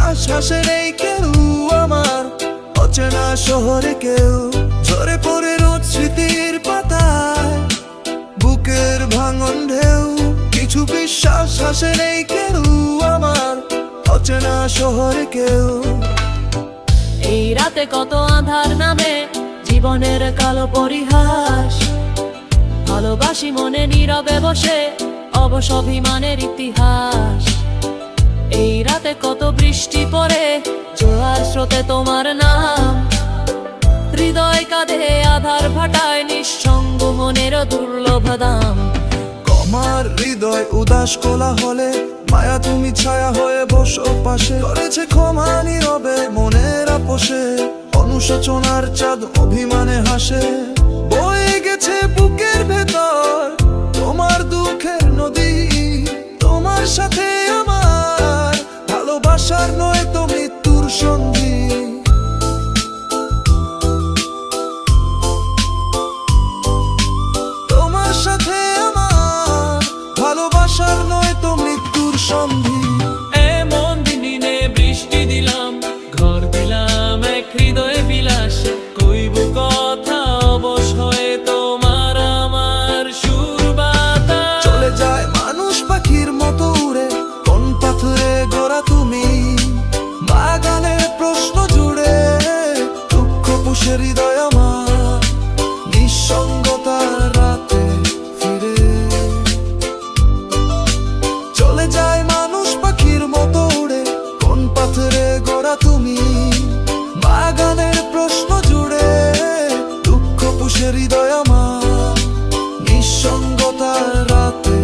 বিশ্বাস হাসে নেই কেউ আমার অচেনা শহরে কেউ ঝরে পড়ে রোজ স্মৃতির পাতায় বুকের ভাঙন ঢেউ কিছু বিশ্বাস হাসে নেই কেউ আমার অচেনা শহরে কেউ এই রাতে কত আঁধার নামে জীবনের কালো পরিহাস ভালোবাসি মনে নীরবে বসে অবশ অভিমানের ইতিহাস এই রাতে কত বৃষ্টি পড়ে জোয়ার স্রোতে তোমার নাম হৃদয় কাঁধে আধার ভাটায় নিঃসঙ্গ মনের দুর্লভ দাম আমার হৃদয় উদাস কোলা হলে মায়া তুমি ছায়া হয়ে বসো পাশে করেছে ক্ষমা নীরবে মনের আপোষে অনুশোচনার চাঁদ অভিমানে হাসে বয়ে গেছে বুকের ভেতর তোমার দুঃখের নদী তোমার সাথে আমার ভালোবাসার নয় তো মৃত্যুর সন্ধি তোমার সাথে আমার ভালোবাসার নয় তো মৃত্যুর সন্ধি এমন দিনে বৃষ্টি দিলাম ঘর দিলাম এক হৃদয়ে বিলাস কইব কথা অবশ হয়ে তোমার আমার সুর বাতাস চলে যায় মানুষ পাখির মতো উড়ে কোন পাথরে গড়া তুমি বাগানের প্রশ্ন জুড়ে দুঃখ পুষে হৃদয় আমার নিঃসঙ্গতার রাতে ফিরে চলে যায় মানুষ পাখির মতো উড়ে কোন পাথরে গড়া তুমি বাগানের প্রশ্ন জুড়ে দুঃখ পুষে হৃদয় আমার নিঃসঙ্গতার রাতে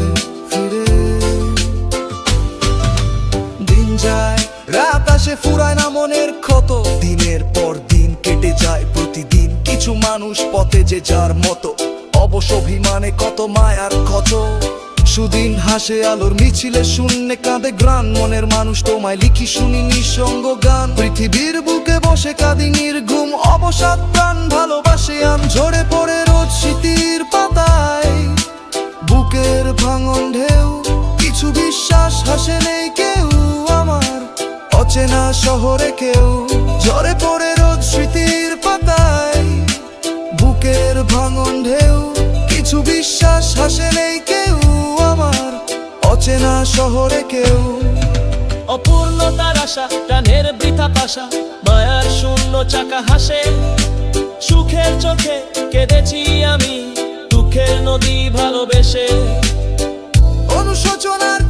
ফিরে দিন যায় রাত আসে ফুরায় না মনের ক্ষত দিনের পর দিন কেটে যায় প্রতিদিন কিছু মানুষ পথে যে যার মতো অবশ অভিমানে কত মায়ার ক্ষত সুদিন হাসে আলোর মিছিলে শূন্যে কাঁদে গ্রান মনের মানুষ তোমায় লিখি শুনি নিঃসঙ্গ গান পৃথিবীর বুকে বসে কাঁদি নির্ঘুম অবসাদ প্রাণ ভালোবাসে আম ঝরে পড়ে রোজ স্মৃতির পাতায় বুকের ভাঙন ঢেউ কিছু বিশ্বাস হাসে নেই কেউ আমার অচেনা শহরে কেউ ঝরে পড়ে রোজ স্মৃতির পাতায় বুকের ভাঙন ঢেউ কিছু বিশ্বাস হাসে নেই কেউ আমার অচেনা শহরে কেউ অপূর্ণতার আশা প্রাণের বৃথা পাশা মায়ার শূন্য চাকা হাসে সুখের চোখে কেঁদেছি আমি দুঃখের নদী ভালোবেসে অনুশোচনার